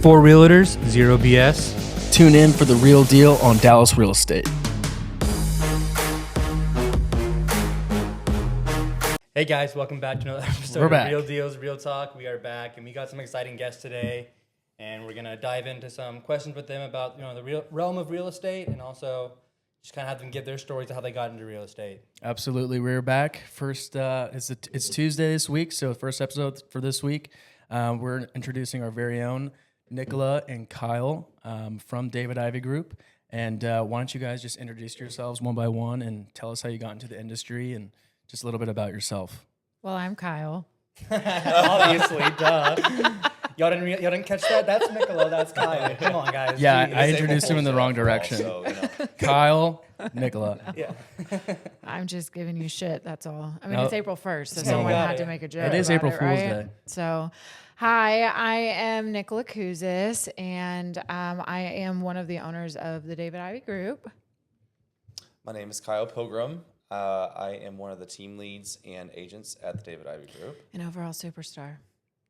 4 realtors, 0 BS. Tune in for the real deal on Dallas real estate. Hey guys, welcome back to another episode We're of back. Real Deals, Real Talk. We are back, and we got some exciting guests today, and we're gonna dive into some questions with them about the real realm of real estate, and also just kind of have them give their stories of how they got into real estate. Absolutely, we're back. First, it's Tuesday this week, so first episode for this week. We're introducing our very own Nichola and Kyle from David Ivy Group. And why don't you guys just introduce yourselves one by one and tell us how you got into the industry and just a little bit about yourself. Well, I'm Kyle. Obviously, duh. Y'all didn't catch that? That's Nichola, that's Kyle. Come on, guys. Yeah, Jeez. I introduced him in the wrong direction. Kyle, Nichola. Yeah. I'm just giving you shit, that's all. I mean, No. it's April 1st, so Yeah, someone you got had it. to make a joke. It is about April it, Fool's right? Day. So, hi, I am Nichola Kouzes, and I am one of the owners of the David Ivy Group. My name is Kyle Pilgrim. I am one of the team leads and agents at the David Ivy Group. An overall superstar.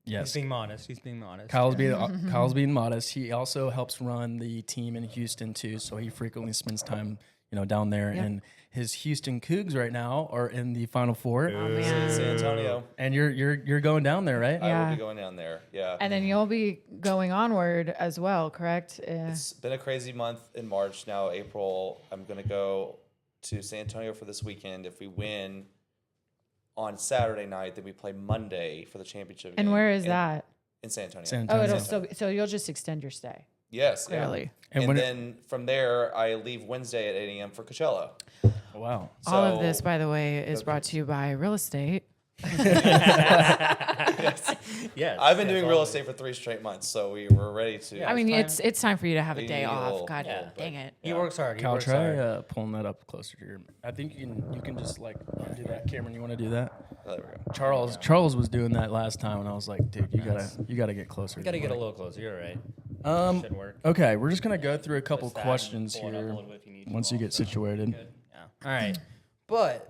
He's Yes. being modest. He's being modest. Kyle's being modest. He also helps run the team in Houston too, so he frequently spends time, down there. Yep. And his Houston Cougs right now are in the Final Four. Oh, man. San Antonio. And you're going down there, right? I Yeah. will be going down there. Yeah. And then you'll be going onward as well, correct? It's been a crazy month in March. Now, April, I'm going to go to San Antonio for this weekend. If we win on Saturday night, then we play Monday for the championship And game where is that? In San Antonio. San Oh, Antonio. it'll still be, so you'll just extend your stay, Yes. clearly. Yeah. And And, when then from there, I leave Wednesday at 8 a.m. for Coachella. Oh, wow. All of So- this, by the way, is brought to you by real estate. Yes. I've been doing real always. estate for 3 straight monthts, so we were ready to. Yeah. I mean, It's it's time for you to have a You day need a off. little- God yeah, dang it. He works hard. He Kyle, works try hard. pulling that up closer to your. I think you can just like do that. Cameron, you want to do that? There we go. Charles was doing that last time, and I was like, dude, you gotta get closer. You gotta to get the a mic. little closer. You're right. Should work. Okay, we're just gonna go through a couple Twist that questions and pull it up a here little bit if you need to once you get also. situated. Good. Yeah. All right. But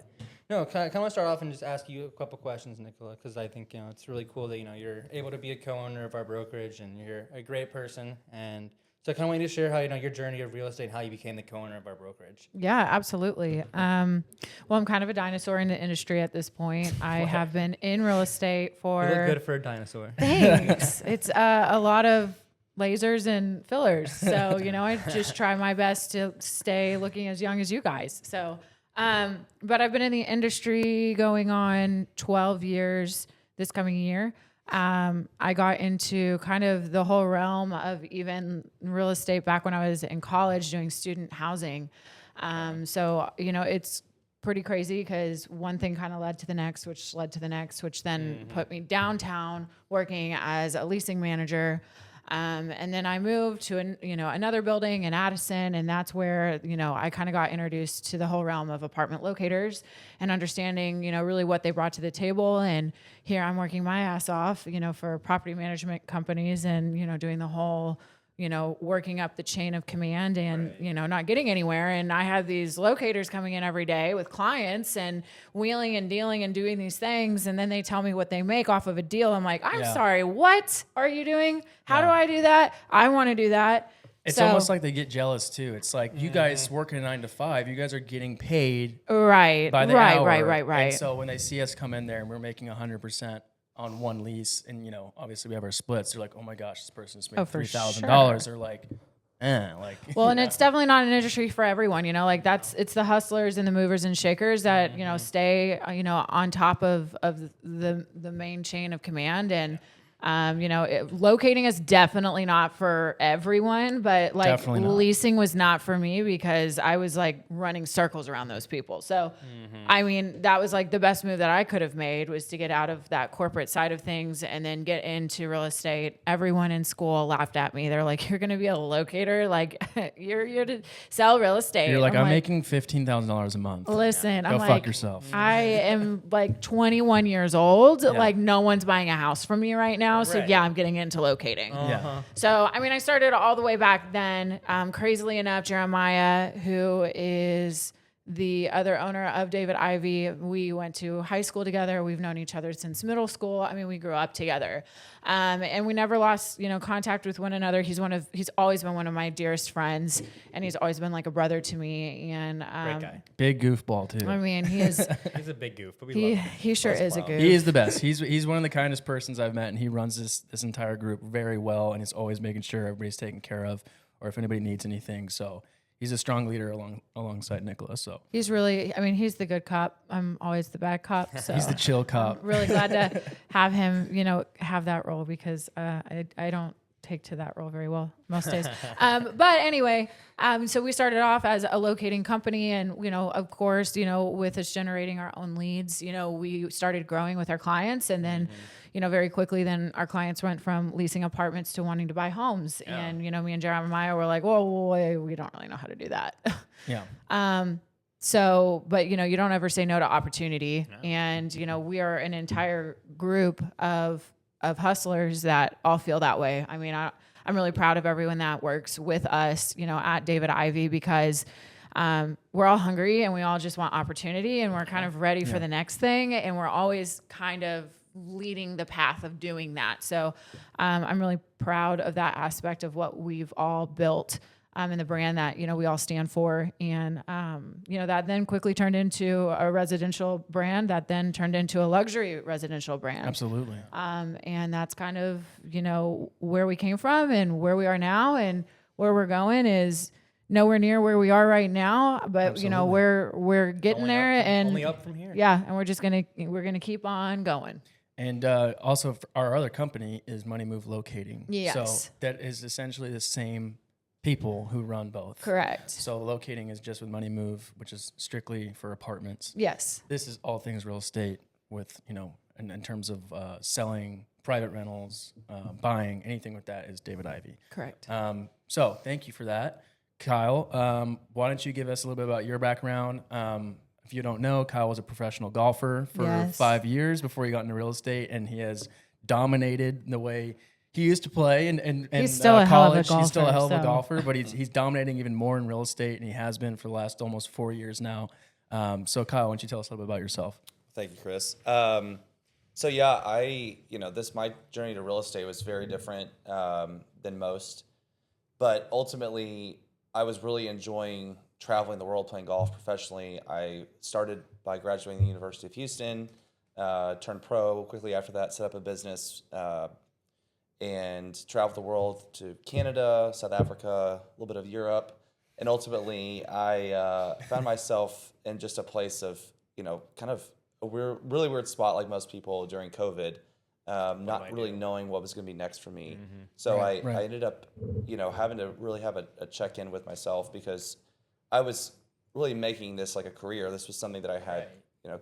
no, can I start off and just ask you a couple questions, Nichola? Because I think it's really cool that you're able to be a co-owner of our brokerage, and you're a great person. And so, I kind of want you to share how your journey of real estate, and how you became the co-owner of our brokerage. Yeah, absolutely. Well, I'm kind of a dinosaur in the industry at this point. I have been in real estate for. You look good for a dinosaur. Thanks. It's a lot of lasers and fillers. So, I just try my best to stay looking as young as you guys. So, but I've been in the industry going on 12 years this coming year. I got into kind of the whole realm of even real estate back when I was in college doing student housing. So, it's pretty crazy because one thing kind of led to the next, which led to the next, which then put me downtown working as a leasing manager. And then I moved to another building in Addison, and that's where I kind of got introduced to the whole realm of apartment locators and understanding really what they brought to the table. And here I'm working my ass off for property management companies and doing the whole working up the chain of command and, not getting anywhere. And I had these locators coming in every day with clients and wheeling and dealing and doing these things. And then they tell me what they make off of a deal. I'm like, I'm sorry, what are you doing? How do I do that? I want to do that. It's So- almost like they get jealous too. It's like you guys working a 9 to 5, you guys are getting paid Right, by the right, hour. right. And so when they see us come in there and we're making 100% on one lease, and obviously we have our splits, they're like, oh my gosh, this person's making for $3,000. They're like, Well, and it's definitely not an industry for everyone, it's the hustlers and the movers and shakers that, stay, on top of the main chain of command. And, locating is definitely not for everyone, but like Definitely not. leasing was not for me because I was like running circles around those people. So, I mean, that was like the best move that I could have made was to get out of that corporate side of things and then get into real estate. Everyone in school laughed at me. They're like, you're going to be a locator? Like you're to sell real estate. you're like, I'm making $15,000 a month. Listen, Go I'm fuck like, yourself. I am like 21 years old. Like no one's buying a house from me right now. So Right. yeah, I'm getting into locating. Yeah. So, I mean, I started all the way back then. Crazily enough, Jeremiah, who is the other owner of David Ivy. We went to high school together. We've known each other since middle school. I mean, we grew up together, and we never lost, contact with one another. He's always been one of my dearest friends, and he's always been like a brother to me. And Great guy. Big goofball too. I mean, he is. He's a big goof, but we love him. He sure is a goof. He is the best. He's one of the kindest persons I've met, and he runs this entire group very well, and he's always making sure everybody's taken care of, or if anybody needs anything. So he's a strong leader alongside Nichola. So He's really, I mean, he's the good cop. I'm always the bad cop. So he's the chill cop. I'm really glad to have him, have that role, because I don't take to that role very well most days. But anyway, so we started off as a locating company, and, of course, with us generating our own leads, we started growing with our clients, and then, very quickly, then our clients went from leasing apartments to wanting to buy homes. Yeah. And, me and Jeremiah were like, whoa, we don't really know how to do that. Yeah. So, but you don't ever say no to opportunity. No. And, we are an entire group of hustlers that all feel that way. I mean, I'm really proud of everyone that works with us, at David Ivy, because we're all hungry and we all just want opportunity, and we're kind of ready for the next thing. And we're always kind of leading the path of doing that. So I'm really proud of that aspect of what we've all built in the brand that, we all stand for. And, that then quickly turned into a residential brand that then turned into a luxury residential brand. Absolutely. And that's kind of, where we came from and where we are now, and where we're going is nowhere near where we are right now, but Absolutely. we're getting Only there, and only up from here. Yeah. And we're going to keep on going. And also, our other company is Money Move Locating. Yes. So that is essentially the same people who run both. Correct. So locating is just with Money Move, which is strictly for apartments. Yes. This is all things real estate with, in terms of selling, private rentals, buying, anything with that is David Ivy. Correct. So thank you for that. Kyle, why don't you give us a little bit about your background? If you don't know, Kyle was a professional golfer for 5 years before he got into real estate, and he has dominated the way he used to play. And he's still a hell of a golfer. He's still a hell of a golfer, but he's dominating even more in real estate, and he has been for the last almost 4 years now. So Kyle, why don't you tell us a little bit about yourself? Thank you, Chris. So yeah, my journey to real estate was very different than most, but ultimately I was really enjoying traveling the world, playing golf professionally. I started by graduating the University of Houston, turned pro quickly after that, set up a business, and traveled the world to Canada, South Africa, a little bit of Europe. And ultimately, I found myself in just a place of, kind of a really weird spot like most people during COVID, not really knowing what was going to be next for me. Mm-hmm. So I ended up, having to really have a check-in with myself, because I was really making this like a career. This was something that I had,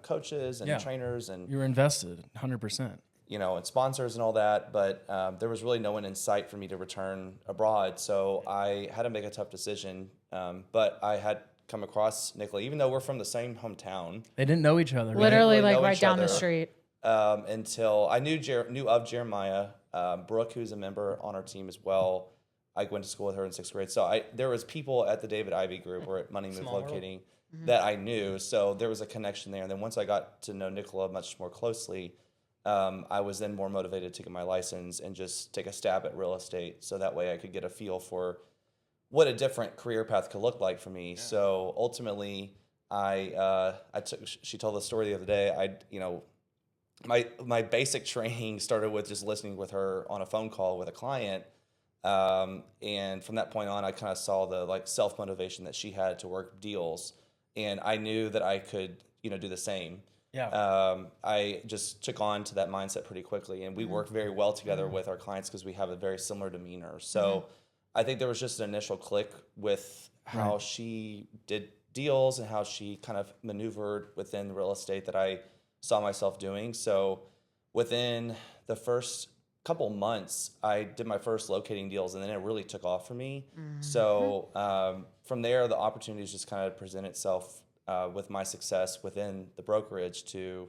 coaches and trainers, and you were invested 100%. And sponsors and all that, but there was really no one in sight for me to return abroad. So I had to make a tough decision, but I had come across Nichola, even though we're from the same hometown. They didn't know each other. Literally, like right down the street. Until I knew of Jeremiah, Brooke, who's a member on our team as well. I went to school with her in 6th grade. So there was people at the David Ivy group or at Money Move Locating that I knew. So there was a connection there. And then once I got to know Nichola much more closely, I was then more motivated to get my license and just take a stab at real estate, so that way I could get a feel for what a different career path could look like for me. Yeah. So ultimately, she told the story the other day. My basic training started with just listening with her on a phone call with a client. And from that point on, I kind of saw the self-motivation that she had to work deals. And I knew that I could, do the same. Yeah. I just took on to that mindset pretty quickly, and we work very well together with our clients because we have a very similar demeanor. So I think there was just an initial click with how she did deals and how she kind of maneuvered within real estate that I saw myself doing. So within the first couple months, I did my first locating deals, and then it really took off for me. Mm-hmm. So from there, the opportunities just kind of present itself with my success within the brokerage to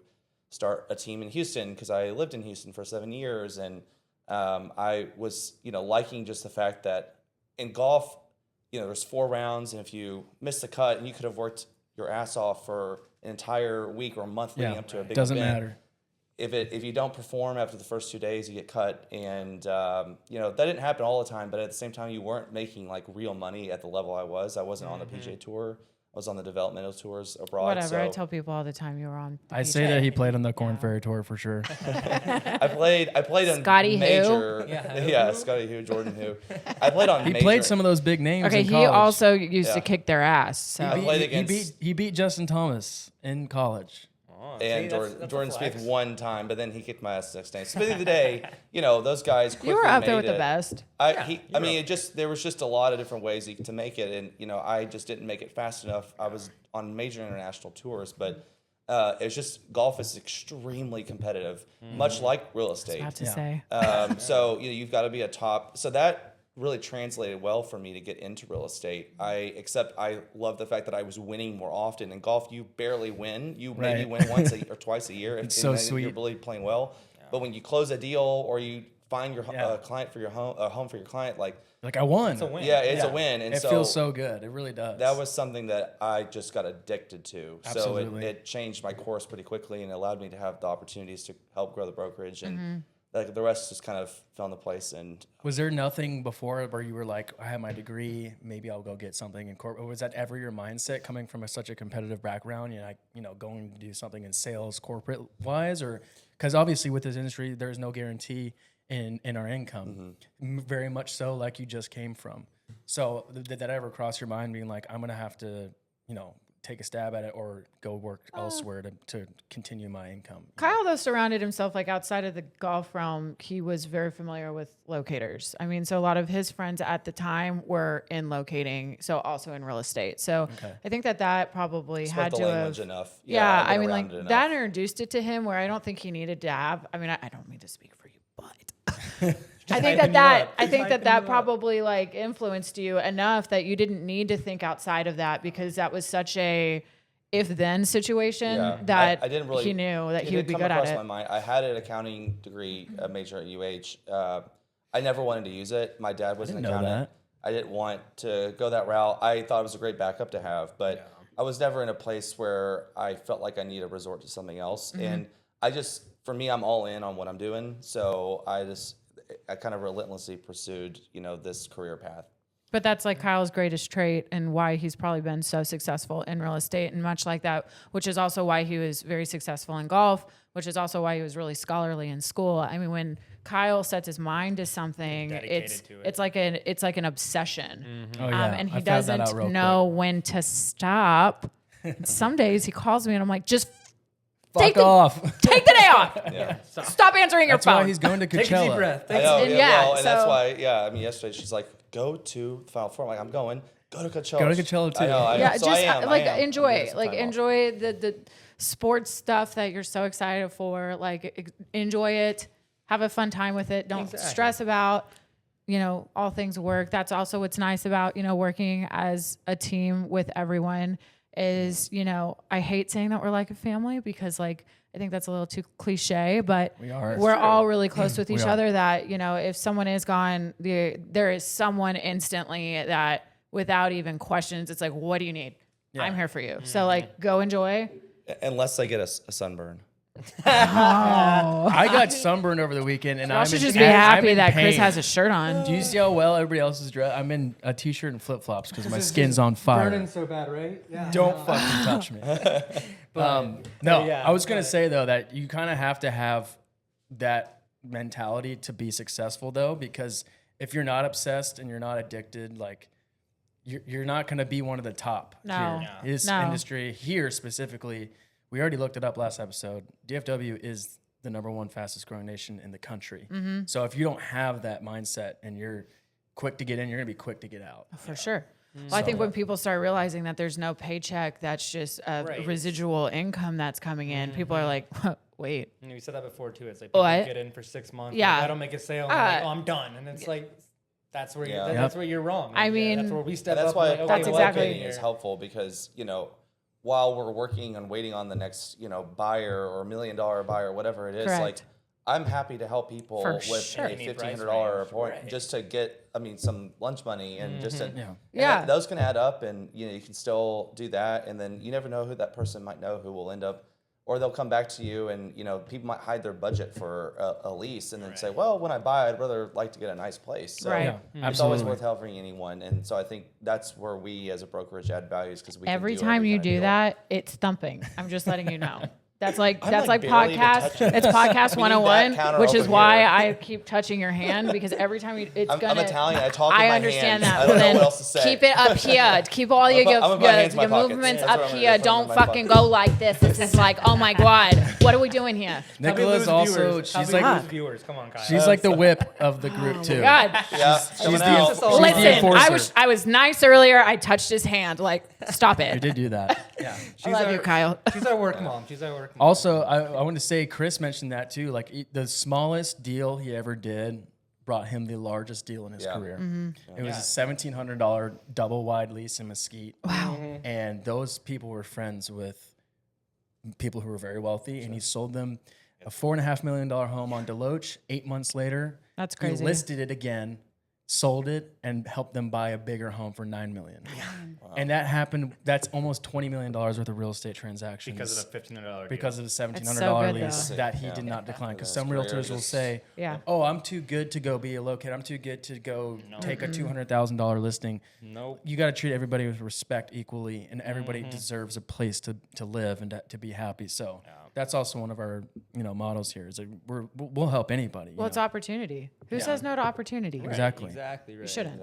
start a team in Houston, because I lived in Houston for 7 years, and I was, liking just the fact that in golf, there's 4 rounds, and if you miss the cut, and you could have worked your ass off for an entire week or a month leading up to a big Doesn't event. matter. If you don't perform after the first 2 days, you get cut, and that didn't happen all the time. But at the same time, you weren't making like real money at the level I was. I wasn't on the PGA Tour. I was on the developmental tours abroad. Whatever. So I tell people all the time you were on. the I say PGA. that he played on the Corn Ferry Tour for sure. I played on Scotty who? major. Yeah, Scotty who, Jordan who. I played on. He major, played some of those big names. Okay, in he college. also used Yeah. to kick their ass. So I played against He beat Justin Thomas in college. and that's Jordan a Spieth flex. one time, but then he kicked my ass the next day. So at the end of the day, those guys quickly you were up there made with the it. best. There was just a lot of different ways to make it, and I just didn't make it fast enough. I was on major international tours, but it's just golf is extremely competitive, much like real estate. About to say. So you've got to be a top. So that really translated well for me to get into real estate. Except I love the fact that I was winning more often. In golf, you barely win. You maybe win once or twice a year. It's so sweet. You're really playing well. But when you close a deal or you find your client for your home for your client, like I won. It's a win. it's a win. And It feels so good. It really does. that was something that I just got addicted to. Absolutely. So it changed my course pretty quickly and allowed me to have the opportunities to help grow the brokerage. And the rest just kind of fell into place. And Was there nothing before where you were like, I have my degree, maybe I'll go get something in corporate? Or was that ever your mindset coming from such a competitive background? You're like, going to do something in sales, corporate wise, or because obviously with this industry, there's no guarantee in our income. Very much so, like you just came from. So did that ever cross your mind, being like, I'm gonna have to, take a stab at it or go work elsewhere to continue my income? Kyle, though, surrounded himself outside of the golf realm. He was very familiar with locators. I mean, so a lot of his friends at the time were in locating, so also in real estate. So I think that probably spoke had the to language have. enough. Yeah, I've I been mean, around like it enough. that introduced it to him where I don't think he needed to have. I mean, I don't mean to speak for you, but I think that probably influenced you enough that you didn't need to think outside of that because that was such a if-then situation that I didn't really, he knew that he would be come good at across it. my mind. I had an accounting degree, a major at UH. I never wanted to use it. My dad was an didn't know accountant. that. I didn't want to go that route. I thought it was a great backup to have, but I was never in a place where I felt like I need to resort to something else. And for me, I'm all in on what I'm doing. So I kind of relentlessly pursued, this career path. But that's Kyle's greatest trait and why he's probably been so successful in real estate and much like that, which is also why he was very successful in golf, which is also why he was really scholarly in school. I mean, when Kyle sets his mind to something, it's like an obsession. Oh, yeah. And he I found that out doesn't real know when to stop. Some days he calls me and I'm like, just Fuck off. take the day off. Stop answering your That's phone. why he's going to Coachella. Take a deep breath. I know, And and so- that's why, yesterday she's like, go to the Final Four. I'm like, I'm going. Go to Coachella. Go to Coachella, too. I know. Yeah, So just I am. enjoy, I'm gonna enjoy the sports stuff that you're so excited for. Enjoy it, have a fun time with it. Don't stress about, all things work. That's also what's nice about, working as a team with everyone is, I hate saying that we're like a family because I think that's a little too cliche, but We are. we're all really close with each are. other that, if someone is gone, there is someone instantly that without even questions, it's like, what do you need? I'm here for you. So go enjoy. Unless I get a sunburn. I got sunburned over the weekend, and I I'm should in, just I'm be in happy that pain. Chris has a shirt on. Do you see how well everybody else is dressed? I'm in a t-shirt and flip-flops because my skin's on fire. Burning so bad, right? Yeah. Don't fucking touch me. No, yeah, I was going to say, though, that you kind of have to have that mentality to be successful, though, because if you're not obsessed and you're not addicted, you're not going to be one of the top No. here. This No. industry here specifically, we already looked it up last episode. DFW is the #1 fastest growing nation in the country. Mm-hmm. So if you don't have that mindset and you're quick to get in, you're going to be quick to get out. For sure. Well, I think when people start realizing that there's no paycheck, that's just a Right. residual income that's coming in, people are like, wait. And we said that before too. It's like people What? get in for 6 months. Yeah. I don't make a sale. And they're like, I'm done. And it's like, that's where Yeah. that's where you're wrong. I And, mean- that's where we step And that's up. why and like, That's okay, exactly- well, is helpful because, while we're working on waiting on the next, buyer or $1 million buyer, whatever it is, Correct. I'm happy to help people For with sure. a $1,500 appointment just to get, some lunch money and just to, Yeah. those can add up, and you can still do that, and then you never know who that person might know who will end up, or they'll come back to you, and people might hide their budget for a lease, and then say, well, when I buy, I'd rather like to get a nice place. So Right. it's always worth helping anyone, and so I think that's where we as a brokerage add values, because we Every can do time you kind of do deal. that, it's thumping. I'm just letting you know. That's like barely even podcast. touching It's podcast We need that 101, counter which is over why here. I keep touching your hand, because every time it's I'm gonna. Italian. I talk with I my understand hands. that. I don't know then what else to say. keep it up here. Keep all your, I'm gonna put my hands in my pockets. movements That's what up I'm gonna here. do. Put them in Don't my fucking pockets. go like this. This is like, oh my god, what are we doing here? Nicola's also she's like viewers. Come on, Kyle. she's like the whip of the group too. God, Yeah, She's coming the, out. she's the listen, enforcer. I was nice earlier. I touched his hand. Like, stop You it. did do that. Yeah. I love you, Kyle. She's our work mom. She's our work mom. Also, I want to say Chris mentioned that too. Like the smallest deal he ever did brought him the largest deal in his career. It was a $1,700 double wide lease in Mesquite. Wow. And those people were friends with people who were very wealthy, and he sold them a $4.5 million home on Deloach. 8 months later, That's crazy. he listed it again, sold it, and helped them buy a bigger home for $9 million. And that happened. That's almost $20 million worth of real estate transactions because of the $1,500 because of the $1,700 so good, lease though. that he did not decline. Because some career realtors will just- say, Yeah. "Oh, I'm too good to go be a locator. I'm too good to go take a $200,000 listing." Nope. You got to treat everybody with respect equally, and everybody deserves a place to live and to be happy. So that's also one of our models here. Is that we'll help anybody. Well, it's opportunity. Who says no to opportunity? Exactly. Exactly right. You shouldn't.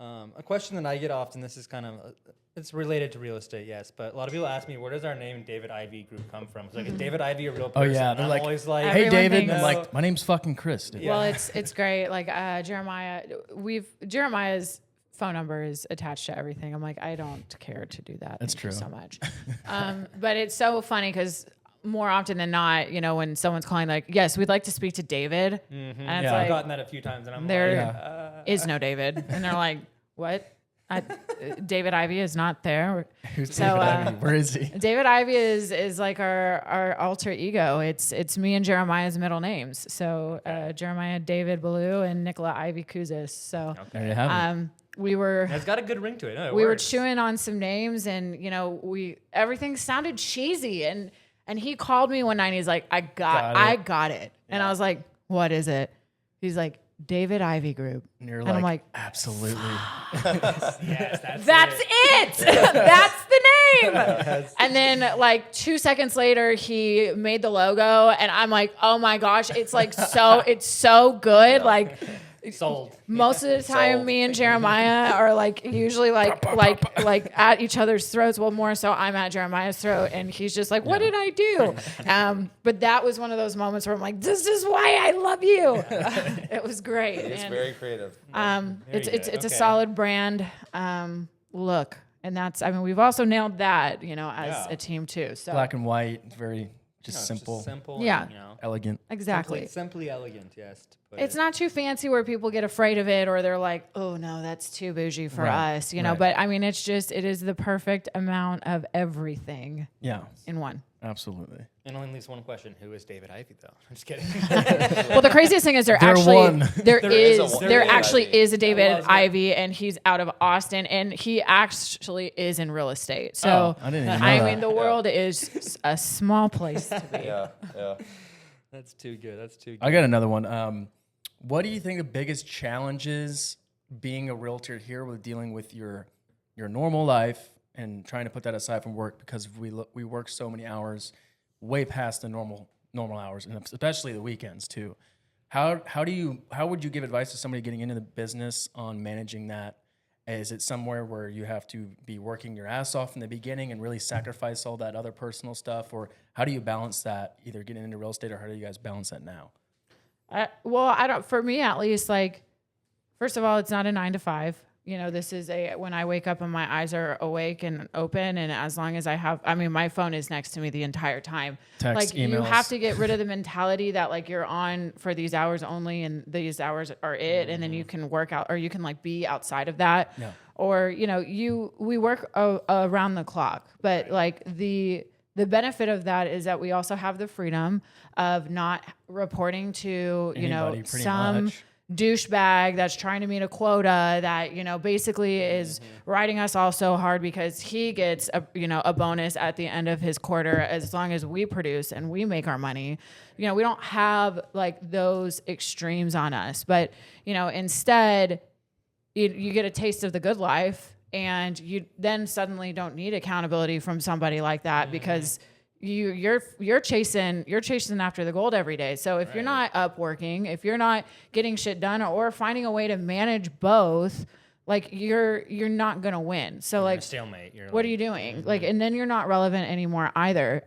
A question that I get often, this is kind of, it's related to real estate, yes, but a lot of people ask me, where does our name David Ivy Group come from? It's like, is David Ivy a real Oh person? yeah, And they're I'm like, always like, "Hey Everyone David," thinks- I'm like, "My name's fucking Chris." Dude. Well, it's great. Like Jeremiah's phone number is attached to everything. I'm like, I don't care to do that. That's Thank you true. so much. But it's so funny because more often than not, when someone's calling, like, yes, we'd like to speak to David, and it's Yeah. I've like, gotten that a few times, and I'm there like, is no David, and they're like, what? David Ivy is not there. Who's So, David Ivy? Where is he? David Ivy is like our alter ego. It's me and Jeremiah's middle names. So Jeremiah David Ballou and Nichola Ivy Kouzes. So There you have it. we were it's got a good ring to it. No, it we were works. chewing on some names, and everything sounded cheesy. And he called me one night. And he's like, I got it. And I was like, what is it? He's like, David Ivy Group. And you're and I'm like, absolutely. Yes, that's it. That's the name. And then like 2 seconds later, he made the logo, and I'm like, oh my gosh, it's so good. Like Sold. most of the time, Sold. me and Jeremiah are like usually like at each other's throats. Well, more so I'm at Jeremiah's throat, and he's just like, what did I do? But that was one of those moments where I'm like, this is why I love you. It was great. It's And, very creative. it's a Okay. solid brand look, and that's we've also nailed that as a team too. So Black and white, very No, just it's simple, simple. Yeah. And, elegant. exactly. Simply elegant. Yes. to put It's it. not too fancy where people get afraid of it, or they're like, "Oh no, that's too bougie for Right, us," right. But it is the perfect amount of everything Yeah, in one. absolutely. And only leaves one question: who is David Ivy, though? I'm just kidding. Well, the craziest thing is there one. there is a is one. there David actually Ivy. is a David loves it. Ivy, and he's out of Austin, and he actually is in real estate. So Oh, I didn't even know that. the world is a small place to be. Yeah. That's too good. That's too good. I got another one. What do you think the biggest challenges being a realtor here with dealing with your normal life and trying to put that aside from work, because we work so many hours way past the normal hours, and especially the weekends too. How would you give advice to somebody getting into the business on managing that? Is it somewhere where you have to be working your ass off in the beginning and really sacrifice all that other personal stuff, or how do you balance that, either getting into real estate, or how do you guys balance that now? I don't. For me, at least, like, first of all, it's not a 9 to 5. This is when I wake up and my eyes are awake and open, and as long as my phone is next to me the entire time. Text, You emails. have to get rid of the mentality that like you're on for these hours only, and these hours are it, and then you can work out, or you can like be outside of that. Yeah. Or we work around the clock, but like the the benefit of that is that we also have the freedom of not reporting to, Anybody, pretty some much. douchebag that's trying to meet a quota that, basically is riding us all so hard because he gets a bonus at the end of his quarter as long as we produce and we make our money. We don't have like those extremes on us, but, instead you get a taste of the good life and you then suddenly don't need accountability from somebody like that because you're chasing after the gold every day. So if you're not up working, if you're not getting shit done or finding a way to manage both, like you're not going to win. So like stalemate. What are you doing? Like, and then you're not relevant anymore either.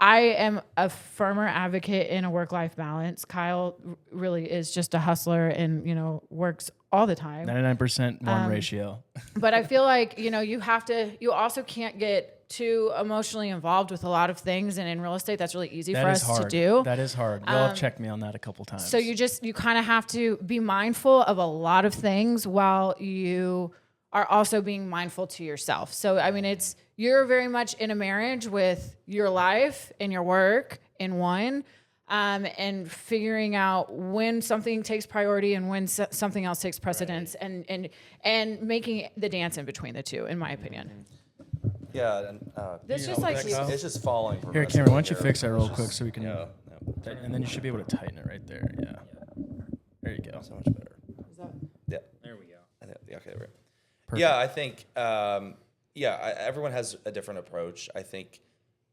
I am a firmer advocate in a work-life balance. Kyle really is just a hustler and, works all the time. 99% one ratio. But I feel like, you also can't get too emotionally involved with a lot of things. And in real estate, that's really easy for us to do. That is hard. Y'all have checked me on that a couple times. So you kind of have to be mindful of a lot of things while you are also being mindful to yourself. So, I mean, you're very much in a marriage with your life and your work in one, and figuring out when something takes priority and when something else takes precedence, and making the dance in between the two, in my opinion. Yeah, and This just like it's just falling. Here, Cameron, why don't you fix that real quick so we can, and then you should be able to tighten it right there. Yeah. There you go. So much better. Yeah. There we go. I think, okay, right. Perfect. Yeah, I think everyone has a different approach. I think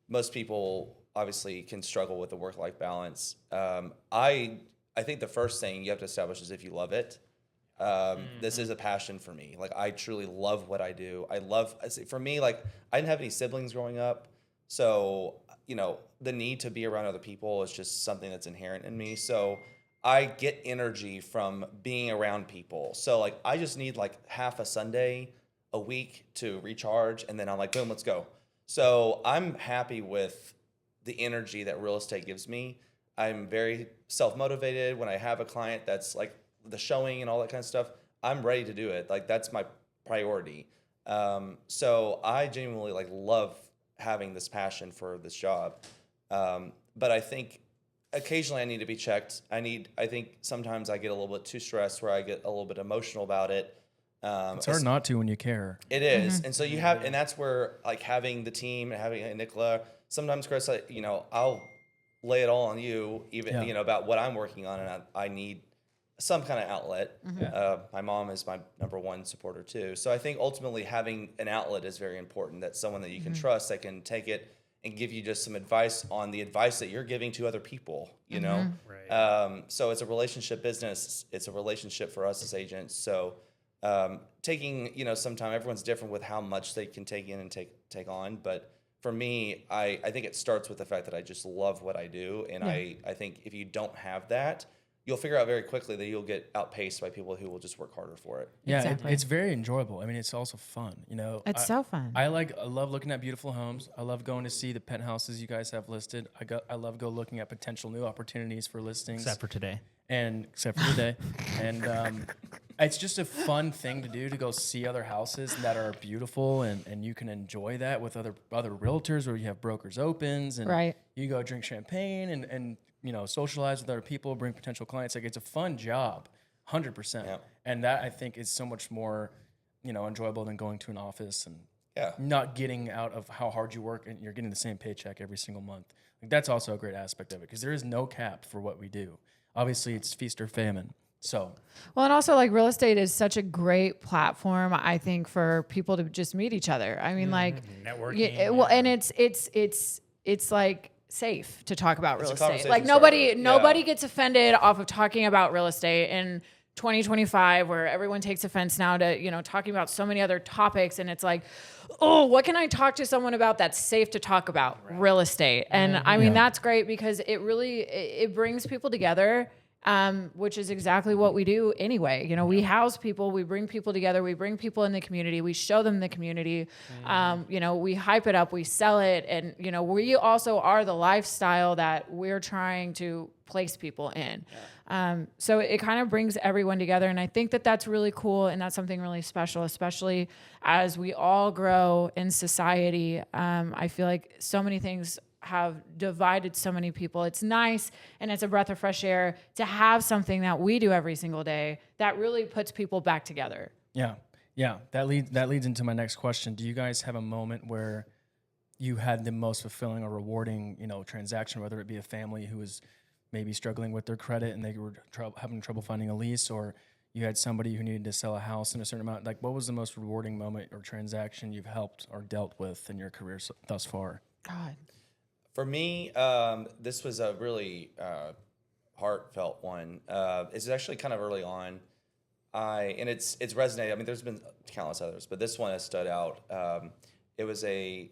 most people obviously can struggle with the work-life balance. I think the first thing you have to establish is if you love it. This is a passion for me. Like, I truly love what I do. For me, like, I didn't have any siblings growing up. So, the need to be around other people is just something that's inherent in me. So I get energy from being around people. So like, I just need like half a Sunday a week to recharge. And then I'm like, boom, let's go. So I'm happy with the energy that real estate gives me. I'm very self-motivated. When I have a client that's like the showing and all that kind of stuff, I'm ready to do it. Like, that's my priority. So I genuinely like love having this passion for this job. But I think occasionally I need to be checked. I think sometimes I get a little bit too stressed where I get a little bit emotional about it. It's hard not to when you care. It is. And so and that's where like having the team and having Nichola, sometimes Chris, I'll lay it all on you, even, about what I'm working on, and I need some kind of outlet. My mom is my number one supporter too. So I think ultimately having an outlet is very important. That's someone that you can trust that can take it and give you just some advice on the advice that you're giving to other people, you know? Right. So it's a relationship business. It's a relationship for us as agents. So taking, some time, everyone's different with how much they can take in and take on. But for me, I think it starts with the fact that I just love what I do. And I think if you don't have that, you'll figure out very quickly that you'll get outpaced by people who will just work harder for it. Yeah, Exactly. it's very enjoyable. I mean, it's also fun. It's so fun. I love looking at beautiful homes. I love going to see the penthouses you guys have listed. I love looking at potential new opportunities for listings. Except for today. Except for today. And it's just a fun thing to do, to go see other houses that are beautiful, and you can enjoy that with other realtors, or you have brokers opens, and you go drink champagne and socialize with other people, bring potential clients. Like, it's a fun job, 100%. Yeah. And that, I think, is so much more, enjoyable than going to an office and Yeah. not getting out of how hard you work and you're getting the same paycheck every single month. Like, that's also a great aspect of it, because there is no cap for what we do. Obviously, it's feast or famine. So, well, and also like real estate is such a great platform, I think, for people to just meet each other. I mean, like networking. and it's like safe to talk about real a estate. conversation Like starter. nobody gets offended off of talking about real estate in 2025, where everyone takes offense now to, talking about so many other topics. And it's like, oh, what can I talk to someone about that's safe to talk about? Real estate. And I mean, that's great, because it really, it brings people together. which is exactly what we do anyway. You know, we house people, we bring people together, we bring people in the community, we show them the community. You know, we hype it up, we sell it, and you know, we also are the lifestyle that we're trying to place people in. So it kind of brings everyone together, and I think that that's really cool, and that's something really special, especially as we all grow in society. I feel like so many things have divided so many people. It's nice and it's a breath of fresh air to have something that we do every single day that really puts people back together. Yeah. That leads into my next question. Do you guys have a moment where you had the most fulfilling or rewarding, you know, transaction, whether it be a family who was maybe struggling with their credit and they were having trouble finding a lease, or you had somebody who needed to sell a house in a certain amount? Like, what was the most rewarding moment or transaction you've helped or dealt with in your career thus far? God. For me, this was a really heartfelt one. It's actually kind of early on. It's resonated. I mean, there's been countless others, but this one has stood out. It was a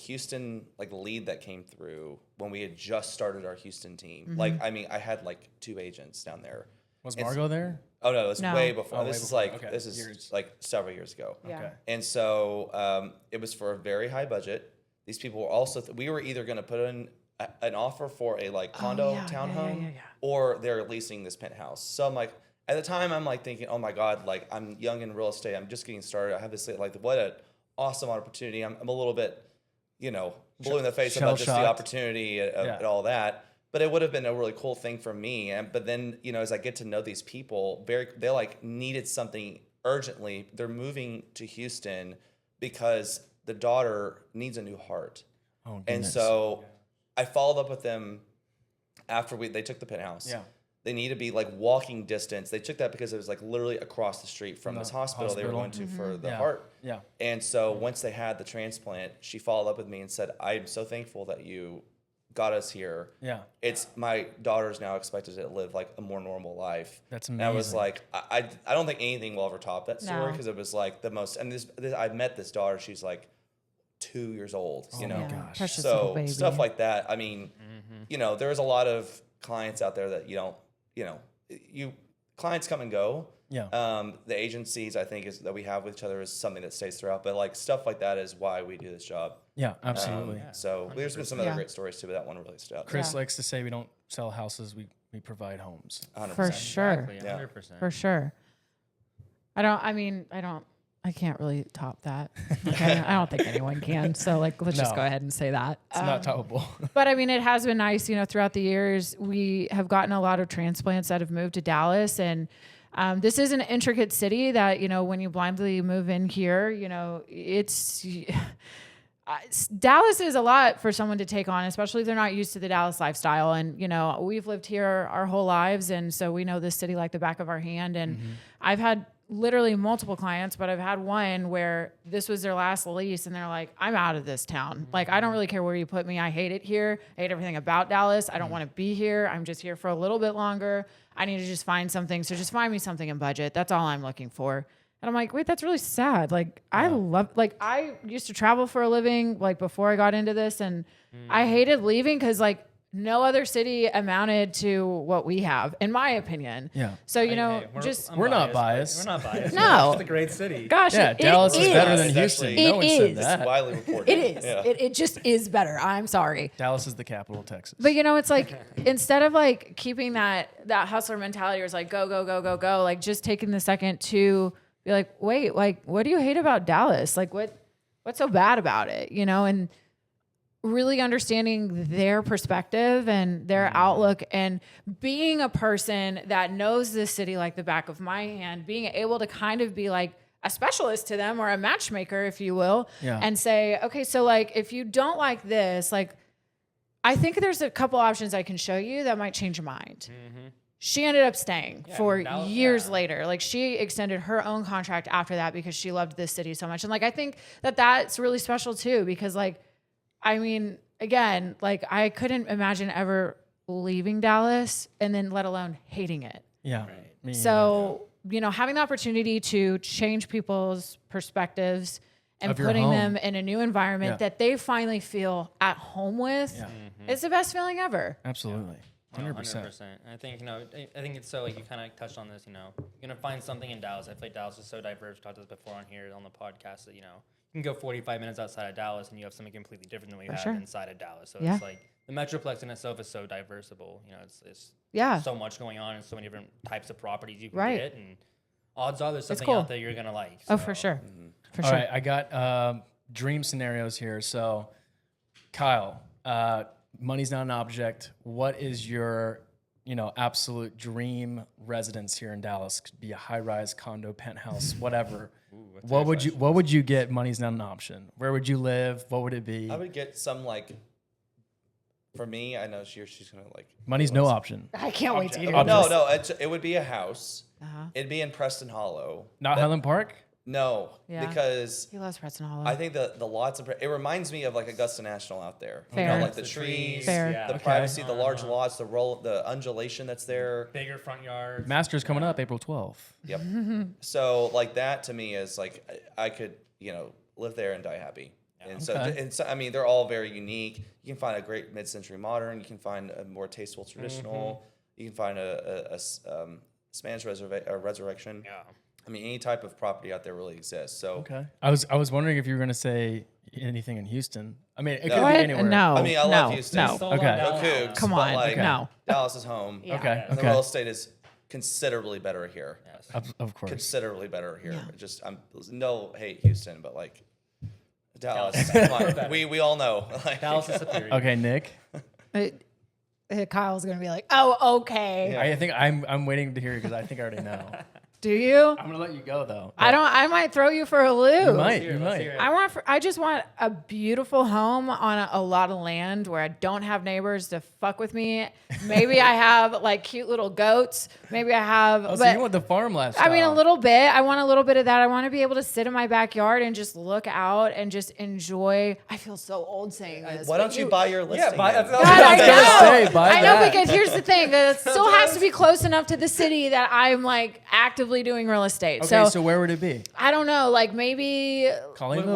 Houston lead that came through when we had just started our Houston team. I had 2 agents down there. Was Margot there? Oh no, it was No. way before. Oh, this way is before. Okay. this is Years. several years ago. Yeah. Okay. And so it was for a very high budget. These people were also, we were either going to put in an offer for a condo townhome, or they're leasing this penthouse. So I'm like, at the time, I'm thinking, oh my God, I'm young in real estate. I'm just getting started. I have this, what an awesome opportunity. I'm a little bit, blue in the face about just the Shell-shocked. opportunity and all that. But it would have been a really cool thing for me. But then, as I get to know these people, they needed something urgently. They're moving to Houston because the daughter needs a new heart. Oh, And goodness. so I followed up with them after they took the penthouse. Yeah. They need to be walking distance. They took that because it was literally across the street from this hospital they were going to for the heart. Yeah. And so once they had the transplant, she followed up with me and said, I'm so thankful that you got us here. Yeah. It's my daughter's now expected to live a more normal life. That's And I was amazing. I don't think anything will ever top that story No. because it was the most. And this I met this daughter. She's 2 years old. Oh my gosh. Precious little So baby. stuff like that. I mean, there's a lot of clients out there that clients come and go. Yeah. The agencies I think that we have with each other is something that stays throughout. But stuff like that is why we do this job. Yeah, absolutely. So there's been some other Yeah. great stories too, but that one really stood out. Chris likes to say we don't sell houses, we provide homes. 100%. For sure. Exactly, Yeah. 100%. For sure. I can't really top that. I don't think anyone can. So let's just No. go ahead and say that. It's not toppable. But it has been nice, throughout the years, we have gotten a lot of transplants that have moved to Dallas. And this is an intricate city that, when you blindly move in here, Dallas is a lot for someone to take on, especially if they're not used to the Dallas lifestyle. And, we've lived here our whole lives. And so we know this city like the back of our hand. And I've had literally multiple clients, but I've had one where this was their last lease and they're like, I'm out of this town. I don't really care where you put me. I hate it here. I hate everything about Dallas. I don't want to be here. I'm just here for a little bit longer. I need to just find something. So just find me something in budget. That's all I'm looking for. And I'm like, wait, that's really sad. I used to travel for a living, before I got into this, and I hated leaving because no other city amounted to what we have, in my opinion. Yeah. So, I'm We're not but biased. We're not biased. No. It's a great city. gosh, Yeah, Dallas is better than It's Houston. actually- No one said is. that. It's widely reported. It is. Yeah. It just is better. I'm sorry. Dallas is the capital of Texas. But it's instead of keeping that hustler mentality where it's go, go, go, go, go, just taking the second to be wait, what do you hate about Dallas? What's so bad about it? And really understanding their perspective and their outlook, and being a person that knows this city like the back of my hand, being able to kind of be a specialist to them, or a matchmaker, if you will, Yeah. and say, okay, so if you don't like this, I think there's a couple options I can show you that might change your mind. She ended up staying for Dallas, years yeah. later. She extended her own contract after that because she loved this city so much. And I think that's really special too, because again, I couldn't imagine ever leaving Dallas and then let alone hating it. Yeah. Me So, having the opportunity to change people's perspectives and Of your putting home. them in a new environment Yeah. that they finally feel at home with, Yeah. it's the best feeling ever. Absolutely. 100%. 100%. I think, I think it's so, like, you kind of touched on this, you're going to find something in Dallas. I feel like Dallas is so diverse. We talked about this before on here on the podcast that, you can go 45 minutes outside of Dallas and you have something completely different than what you have inside of Dallas. So it's like the Metroplex in itself is so diversible. It's so much going on and so many different types of properties you can get. And odds are there's something out there you're going to like. So. Oh, for sure. All right, I got dream scenarios here. So, Kyle, money's not an object. What is your, absolute dream residence here in Dallas? Could be a high-rise condo, penthouse, whatever. What would you get? Money's not an option. Where would you live? What would it be? I would get some for me, I know she's gonna Money's no option. I can't wait to hear No, it would be a house. Uh-huh. It'd be in Preston Hollow. Not Highland Park? No, because he loves Preston Hollow. I think the lots of it reminds me of Augusta National out there. Fair. Like the trees, Fair. the privacy, the large lots, the undulation that's there. Bigger front yards. Masters coming up April 12th. Yep. So that to me is I could live there and die happy. And so I mean they're all very unique. You can find a great mid-century modern. You can find a more tasteful traditional. You can find a Spanish resurrection. Yeah. I mean, any type of property out there really exists. So I was wondering if you were going to say anything in Houston. I mean, it could What? be anywhere. No. I mean, I love Houston. No. Sold on Okay. Dallas. Go Cougs, Come but, on. No. Dallas is home. Yeah. Okay. And the real estate is considerably better here. Yes. Of course. Considerably better here. Yeah. I'm no hate Houston, but Dallas. Come on. We all know. Dallas is superior. Okay, Nick. Kyle's gonna be like, "Oh, okay." I think I'm waiting to hear because I think I already know. Do you? I'm gonna let you go though. I might throw you for a loop. You might. Let's hear it. I just want a beautiful home on a lot of land where I don't have neighbors to fuck with me. Maybe I have cute little goats. Maybe I have. Oh, so you want the farm lifestyle? I mean, a little bit. I want a little bit of that. I want to be able to sit in my backyard and just look out and just enjoy. I feel so old saying this. Why don't you buy your listing? buy- then? that's- God, I gonna know. say, buy I know that. because here's the thing: it still has to be close enough to the city that I'm actively doing real estate. Okay, so where would it be? I don't know, maybe. Colleyville?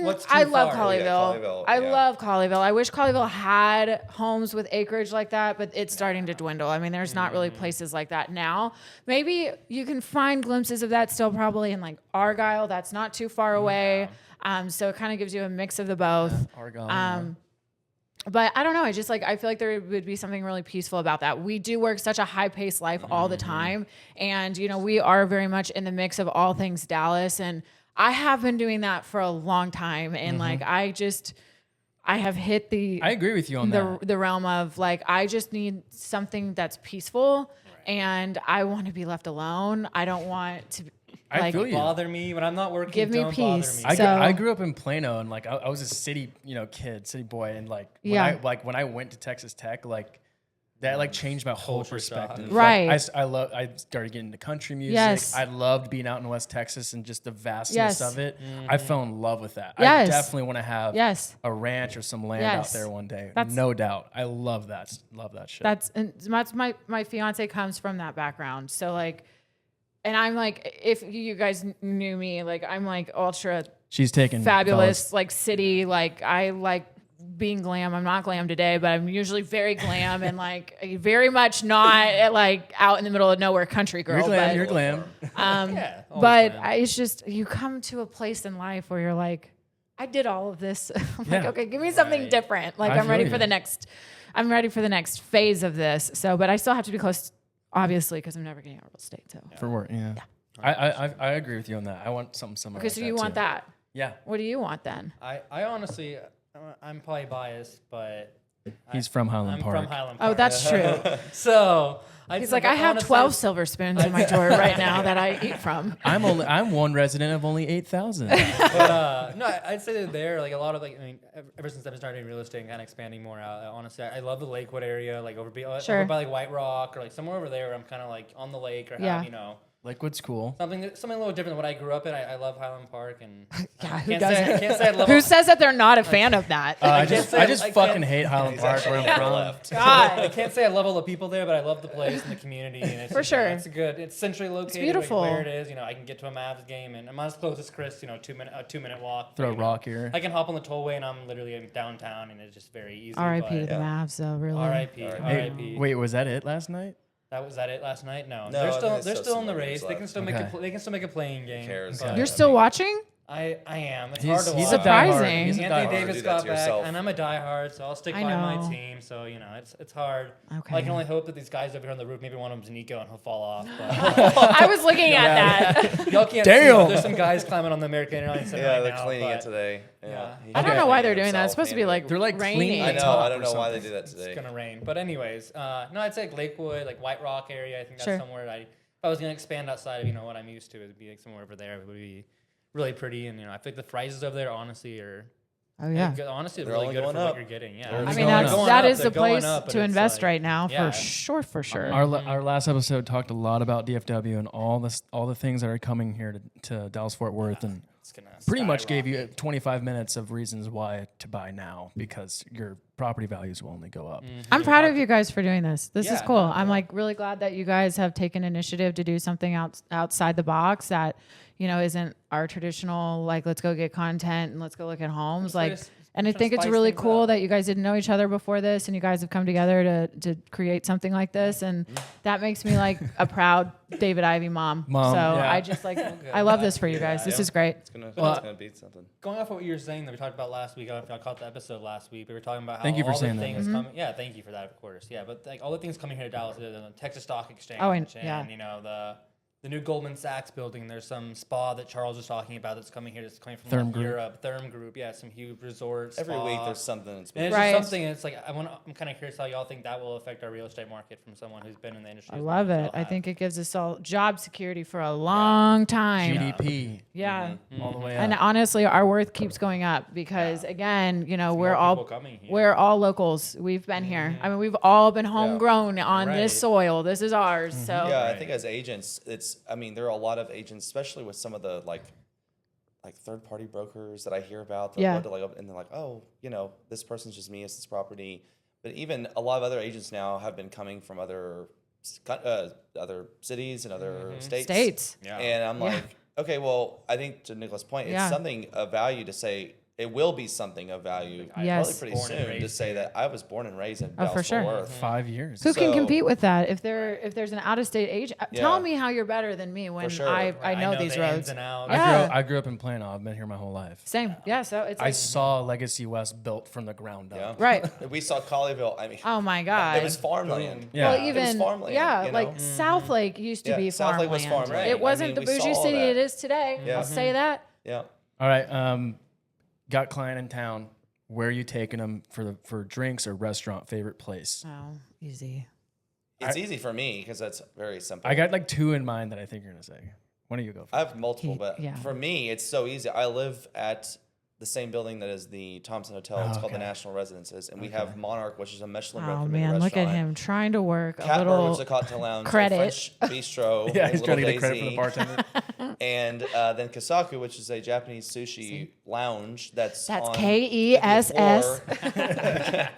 What's too I love far? Colleyville. Colleyville, I yeah. love Colleyville. I wish Colleyville had homes with acreage like that, but it's starting to dwindle. I mean, there's not really places like that now. Maybe you can find glimpses of that still probably in Argyle. That's not too far away. So it kind of gives you a mix of the both. Argyle. But I don't know. I just I feel like there would be something really peaceful about that. We do work such a high paced life all the time. And, we are very much in the mix of all things Dallas. And I have been doing that for a long time. And I have hit I agree with you on that. the realm of I just need something that's peaceful and I want to be left alone. I don't want to I feel you. Bother me when I'm not working. Give me don't peace. Bother me. I grew up in Plano and I was a city, kid, city boy. And when I went to Texas Tech, that changed my whole Culture shock. perspective. Right. I started getting into country music. Yes. I loved being out in West Texas and just the vastness Yes. of it. I fell in love with that. I Yes. definitely want to have Yes. a ranch or some land Yes. out there one day. That's- No doubt. I love that. Love that shit. That's my fiance comes from that background. So and I'm if you guys knew me, I'm ultra She's taking fabulous, fellas. city. I like being glam. I'm not glam today, but I'm usually very glam and very much not out in the middle of nowhere country girl. You're glam. but, You're glam. Yeah, always but glam. it's just you come to a place in life where you're I did all of this. I'm Yeah. okay, give me something Right. different. I I'm feel ready you. for the next. I'm ready for the next phase of this. So, but I still have to be close, obviously, because I'm never getting out of real estate. So, For work, yeah. I agree with you on that. I want something similar. okay, like so you want too. that? Yeah. What do you want then? I honestly, I'm probably biased, but He's from Highland I'm Park. from Highland Park. Oh, that's true. So He's I have 12 silver spoons in my drawer right now that I eat from. I'm one resident of only 8,000. But no, I'd say that there, a lot of ever since I've started doing real estate and kind of expanding more out, honestly, I love the Lakewood area, over Sure. by White Rock or somewhere over there where I'm kind of on the lake or Yeah. have, Liquid's cool. Something a little different than what I grew up in. I love Highland Park, and Yeah, who I doesn't? can't say I love Who says that they're not a fan of that? I just I fucking can't- hate Highland Park where I'm from. left. I can't say I love all the people there, but I love the place and the community. And it's For just, you know, sure. it's good. It's centrally located. beautiful. Where it is. You know, I can get to a Mavs game, and I'm as close as Chris. You know, 2-minute walk. Throw a You know, rock here. I can hop on the tollway, and I'm literally in downtown, and it's just very easy. R.I.P. to the Yeah. Mavs, though. Really. R.I.P. Hey, R.I.P. Wait, was that it last night? Was that it last night? No, No, they're I still think they're it's still still in the some race. games They can left. still make a playing game. Who cares? but You're still watching? I am. It's He's- hard to he's watch. a diehard. Surprising. He's a Anthony diehard. Davis Do that got to back, yourself. and I'm a diehard, so I'll stick I by my know. team. So you know, it's hard. Okay. I can only hope that these guys over here on the roof, maybe one of them's Nico, and he'll fall off. But I was looking at that. y'all can't Damn. see. But there's some guys climbing on the American Airlines Center Yeah, right they're now. cleaning it but today. yeah. Yeah. He I don't Okay. know why cleaned they're doing that. It's himself, supposed to be like They're like raining. cleaning I the know. top I don't or know why they something. do that It's today. gonna rain. But anyways, no, I'd say like Lakewood, like White Rock area. I think that's Sure. somewhere if I was gonna expand outside of what I'm used to, it'd be like somewhere over there. It would be really pretty, and I think the prices over there honestly are. Oh, yeah. Good. Honestly, They're really only good for going what up. you're getting. Yeah. They're I only mean, going that's, up. that is the They're going place up, but to it's invest like- right now, yeah. for sure. Our last episode talked a lot about DFW and all the things that are coming here to Dallas Fort Worth, and It's gonna pretty much gave you skyrocket. 25 minutes of reasons why to buy now because your property values will only go up. I'm proud of you guys for doing this. This is Yeah, cool. no, I'm yeah. like really glad that you guys have taken initiative to do something outside the box that, isn't our traditional, like, let's go get content and let's go look at homes. Like, Just- and I just think it's spice really things cool up. that you guys didn't know each other before this and you guys have come together to create something like this. And that makes me like a proud David Ivey mom. Mom, So yeah. I just like, I love this for you guys. This is great. It's gonna beat something. Going off what you were saying that we talked about last week, I don't know if I caught the episode last week. We were talking about how Thank you for all saying the that, things Nick. coming. Yeah, thank you for that, of course. Yeah, but like all the things coming here to Dallas, the Texas Stock Exchange, Oh, and- yeah. the new Goldman Sachs building. There's some spa that Charles was talking about that's coming here. That's coming from Therm like, Group. Europe. Therm Group, yeah, some huge resorts. Every spa. week there's something that's And it's Right. just something. It's like I'm kind of curious how y'all think that will affect our real estate market from someone who's been in the industry. I as long love as it. y'all I have. think it gives us all job security for a long time. GDP Yeah. all the way And up. honestly, our worth keeps going up because again, we're more all people coming here. we're all locals. We've been here. I mean, we've all been homegrown on this Right. soil. This is ours. So Yeah, I Right. think as agents, there are a lot of agents, especially with some of the like third party brokers that I hear about. They'll Yeah. go to, and they're like, oh, this person's just me, it's this property. But even a lot of other agents now have been coming from other cities and other states. Yeah. And I'm Yeah. like, okay, well, I think to Nicholas' point, it's Yeah. something of value to say. It will be something of value Yes. probably pretty Born and soon to raised say here. that I was born and raised in Oh, for Dallas sure. Fort Worth. 5 years. who can So- compete with that? If there's an out of state agent, tell Yeah. me how you're better than me when sure. I know these the ins roads. and outs. Yeah. I grew up in Plano. I've been here my whole life. Same. Yeah. So it's I like, saw Legacy West built from the ground Yeah. up. right. We saw Colleyville. I mean, Oh my God. it was farmland. Yeah. Well, It was even farmland, yeah, you know? like Southlake used to Yeah, be Southlake farmland. was farmland. It I wasn't mean, the we bougie saw all city that. it is today. Yeah. I'll say that. Yeah. All right. Got client in town. Where are you taking them for drinks or restaurant? Favorite place? Oh, easy. It's easy for me because that's very simple. I got like two in mind that I think you're gonna say. Why don't you go? I have multiple, but Yeah. for me, it's so easy. I live at the same building that is the Thompson Hotel. It's called the okay. National Residences, and we have Monarch, which is a Michelin Oh recommended man, restaurant. look at him trying to work a Cat little. Burger's a cocktail lounge, credit. a French bistro, Yeah, with he's trying to Little get the credit for the Daisy, bartender. and then Kasaku, which is a Japanese sushi lounge. That's That's on KESS. 54th floor.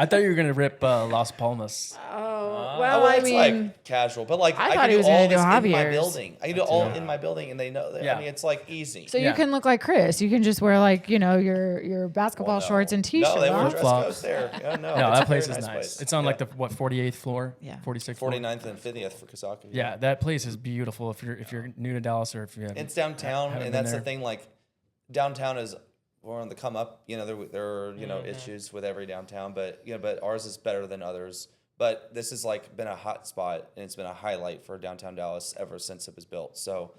I thought you were gonna rip Las Palmas. Oh Oh, well, I it's mean, like casual, but like I I thought can he do was gonna all do this in my Javier's. building. I can do all in my building, and they know. Yeah. I mean, it's like easy. so you Yeah. can look like Chris. You can just wear like your basketball Well, no. shorts and t-shirt. No, they wear huh? dress Flip-flops. codes there. Yeah, no, No, it's that a place very is nice. place. It's on Yeah. like the 48th floor, Yeah. 46th floor. 49th and 50th for Kasaku. Yeah, that place is beautiful. If you're new to Dallas or if you have It's downtown, haven't and been that's the there. thing. Like downtown is more on the come up. There are issues with every downtown, but ours is better than others. But this has like been a hot spot, and it's been a highlight for downtown Dallas ever since it was built. So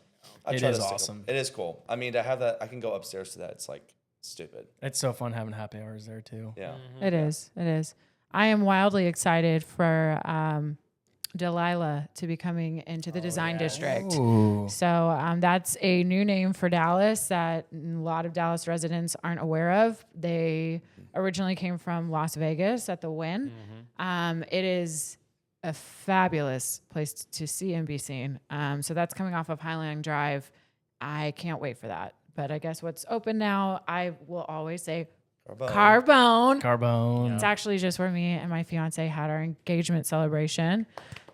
I It try is to stick awesome. It is cool. I mean, to have that, I can go upstairs to that. It's like stupid. It's so fun having happy hours there too. Yeah. It is. It is. I am wildly excited for Delilah to be coming into the design district. Ooh. So that's a new name for Dallas that a lot of Dallas residents aren't aware of. They originally came from Las Vegas at the Wynn. It is a fabulous place to see and be seen. So that's coming off of Highland Drive. I can't wait for that. But I guess what's open now, I will always say Carbone. Carbone. It's actually just where me and my fiance had our engagement celebration.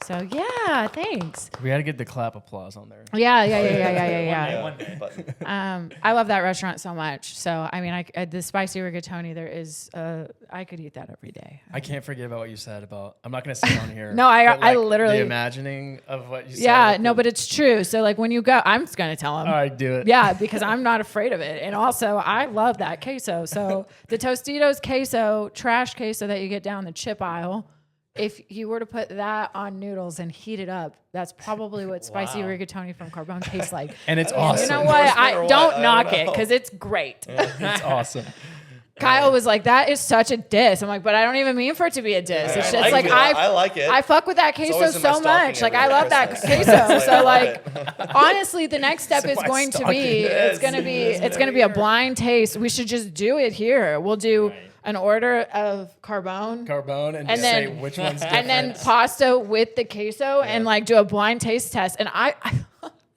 So yeah, thanks. We had to get the clap applause on there. Yeah. One day. But I love that restaurant so much. So I mean, the spicy rigatoni, there is, I could eat that every day. I can't forget about what you said about. I'm not gonna say it on here. No, but, I literally- the imagining of what you said. Yeah, with no, the- but it's true. So like when you go, I'm just gonna tell him. All right, do it. Yeah, because I'm not afraid of it. And also, I love that queso. So the Tostitos queso, trash queso that you get down the chip aisle, if you were to put that on noodles and heat it up, that's probably what spicy rigatoni from Carbone tastes like. And it's You awesome. know what? I or what? don't I knock don't it know. because it's great. It's awesome. Kyle was like, "That is such a diss." I'm like, "But I don't even mean for it to be a diss. It's just like I like it. I fuck with that queso always in my so stocking much. Like every I love that Christmas. queso. It's So I like, love it. honestly, the next step It's is in my going to stocking. be Yes, it's gonna be yes, it's gonna be a blind taste. We should just do it here. We'll do an order of Carbone. Carbone and, And say then- which one's different. And then pasta with the queso and like do a blind taste test. And I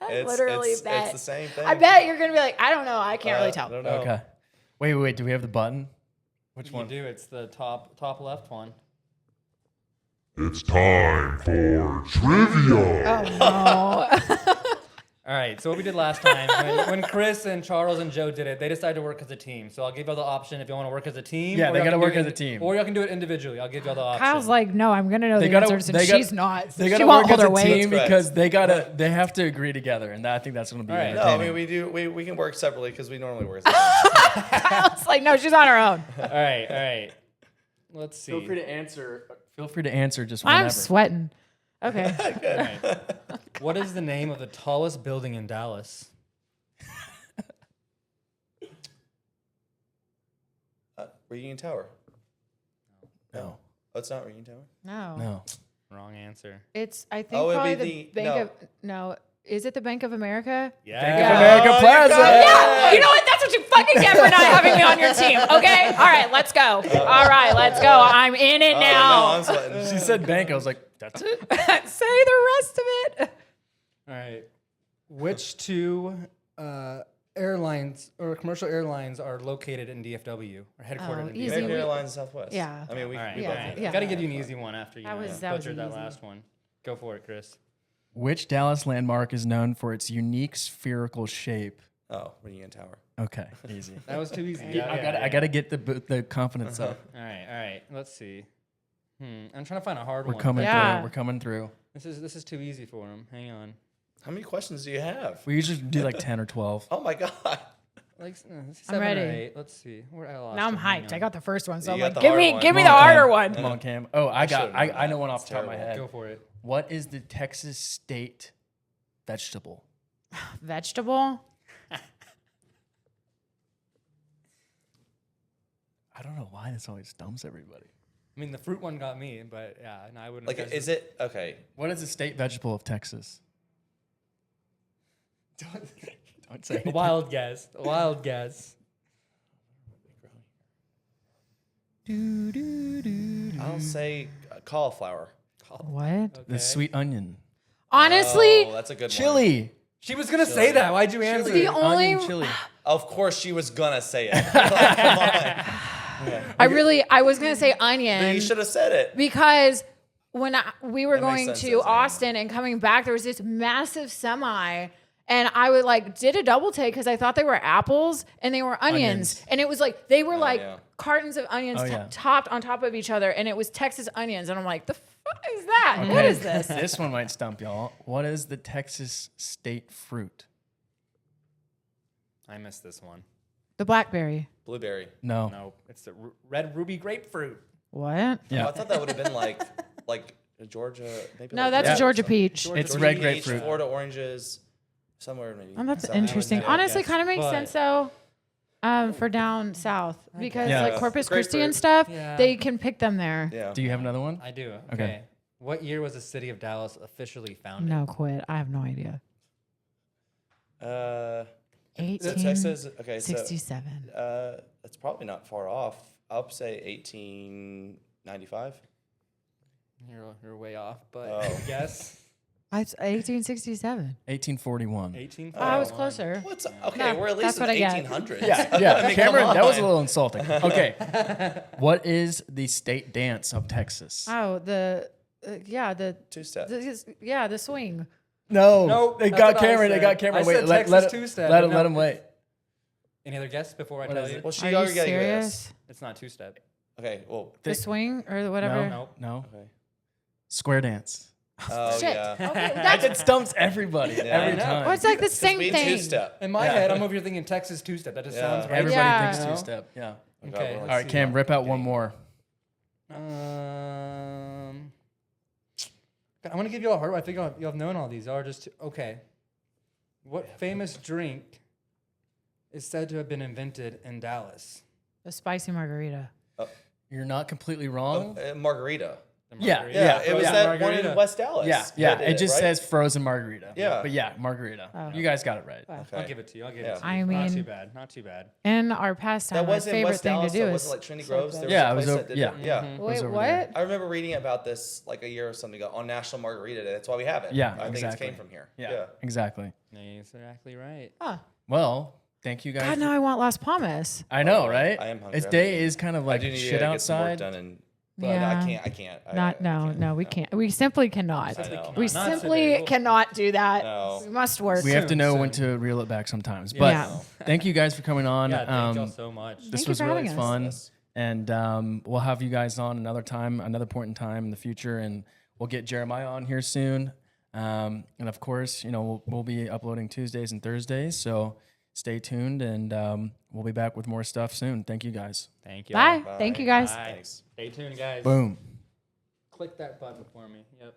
literally it's bet. the same thing. I bet you're gonna be like, I don't know. I can't really tell. I don't know. Okay. Wait. Do we have the button? Which You one? do. It's the top left one. It's time for trivia. Oh All right. So what we did last time, when Chris and Charles and Joe did it, they decided to work as a team. So I'll give you the option if you want to work as a team. Yeah, or they y'all gotta can do work it as a team. Or y'all can do it individually. I'll give you all the no. options. Kyle's like, no, I'm gonna know They the gotta- answers, and they gotta- she's not. They She gotta won't work hold as her a weight. team That's because they have to agree together, and I think that's going to be All right. No, I entertaining. mean we can work separately because we normally work. Separately. Kyle's like, no, she's on her own. All right. Let's see. Feel free to answer just whenever. I'm sweating. Okay. All right. What is the name of the tallest building in Dallas? Reunion Tower. No. Oh, it's not Reunion Tower. No. Wrong answer. It's I think Oh, it'd probably be the Bank of no. Is it the Bank of America? Yeah. Bank of America Oh, you Plaza. got it. Yeah, you know what? That's what you fucking get for not having me on your team. Okay, all right, let's go. All right, let's go. I'm in it No, now. I'm sweating. She said bank. I was like, that's it. Say the rest of it. All right. Which two airlines or commercial airlines are located in DFW or headquartered in easy. DFW? American we- Airlines and Southwest. Yeah. I mean, we. All right. we Yeah, both all right. yeah. Got to give you an easy one after you That was an butchered that easy. last one. Go for it, Chris. Which Dallas landmark is known for its unique spherical shape? Oh, Reunion Tower. Okay, easy. That was too easy. I gotta get the confidence up. All right. Let's see. I'm trying to find a hard We're one. coming Yeah. through. We're coming through. This is too easy for him. Hang on. How many questions do you have? We usually do like 10 or 12. Oh my god. Like I'm 7 ready. or 8. Let's see. Where I lost Now I'm it. Hang hyped. on. I got the first one, so You I'm got like, the hard one. give me Come the on, harder Cam. one. Come on, Cam. Oh, I should've known I that. know one off It's the top of my terrible. head. Go for it. What is the Texas state vegetable? Vegetable? I don't know why this always stumps everybody. I mean, the fruit one got me, but yeah, no, I wouldn't. Like, have is it okay? What is the state vegetable of Texas? Don't say a anything. wild guess? A wild guess. I'll say cauliflower. What? Okay. The sweet onion. Honestly, Oh, that's a good one. Chili. She was gonna say that. Why'd you answer? the it? only Onion chili. Of course, she was gonna say it. Like, come on. I was gonna say Then onion you should have said it. because when we were That makes going sense to as I am. Austin and coming back, there was this massive semi. And I would did a double take because I thought they were apples and they were onions. And it was like, they were yeah. cartons of onions Oh, yeah. topped on top of each other. And it was Texas onions. And I'm like, the fuck is that? What is this? This one might stump y'all. What is the Texas state fruit? I missed this one. The blackberry. Blueberry. No. No, it's the red ruby grapefruit. What? Yeah. Oh, I thought that would have been like Georgia. Maybe No, like that's Yeah. a Georgia peach. Georgia It's peach, red Peach, grapefruit. Florida oranges, somewhere maybe. Oh, that's So- interesting. yeah, Honestly, yes, kind of makes but- sense though. For down south because Yeah. like Corpus Christi and Grapefruit. stuff, Yeah. they can pick them there. Yeah. Do you have another one? I do. Okay. Okay. What year was the city of Dallas officially founded? No, quit. I have no idea. Texas. Okay, so 1867. it's probably not far off. I'll say 1895. You're way off, but Oh. guess It's 1867. 1841. 18. Oh, I was closer. What's okay? No, We're at that's least in what I the get. 1800s. Yeah, I mean, Cameron, come that was a on. little insulting. Okay. What is the state dance of Texas? Oh, the Two-step. the swing. No. Nope, They that's got what I Cameron. They said. got Cameron. I Wait, said let Texas him two-step, let but him no. let him wait. Any other guess before I What tell is you? it? Well, she Are you already got serious? It's not two-step. Okay, well, The swing or whatever. No. No. okay. Square dance. Oh, Shit. yeah. Okay, That that's, stumps everybody Yeah, every I know. time. well, it's like the same We thing. two-step. In my Yeah. head, I'm over here thinking Texas two-step. That just Yeah. sounds right. Everybody Yeah. thinks You know? two-step. Yeah. Oh, God, Okay. we're All like- right, Cam, rip out one more. I want to give you all a hard one. I think you'll have known all these. Are just okay. What famous drink is said to have been invented in Dallas? The spicy margarita. You're not completely wrong. Margarita. The Yeah, margarita. Yeah, it was Frozen that one margarita. in West Dallas. Yeah. that did It just right? says frozen margarita. Yeah. But yeah, margarita. Oh. You guys got it right. Wow. Okay. I'll give it to you. I'll give Yeah. it to you. I not mean- too bad. Not too bad. In our pastime, That my was in favorite West thing Dallas. to do That is wasn't like Trinity so Groves. good. There was Yeah, a it was place o- that did yeah. it. Yeah. It was Wait, over what? there. I remember reading about this like a year or something ago on National Margarita Day. That's why we have it. Yeah, I think exactly. it came from here. Yeah, exactly. Exactly right. Huh. Well, thank you guys. God, now I want Las Palmas. I know, right? I am hungry. It's I'm day eating. is kind of I like do need shit to get some work outside. done, and but Yeah. I can't. No, we can't. We simply cannot. I know. We Not today. simply We'll- cannot do that. No. We must work. We have to Soon, know when soon. to reel it back sometimes. But Yeah. thank you guys for coming on. Yeah, thank y'all so much. This Thank you was for really having us. fun. Yes. And we'll have you guys on another time, another point in time in the future. And we'll get Jeremiah on here soon. And of course, we'll be uploading Tuesdays and Thursdays. So stay tuned and we'll be back with more stuff soon. Thank you guys. Thank you. Bye. Thank you guys. Bye. Thanks. Stay tuned, guys. Boom. Click that button for me. Yep.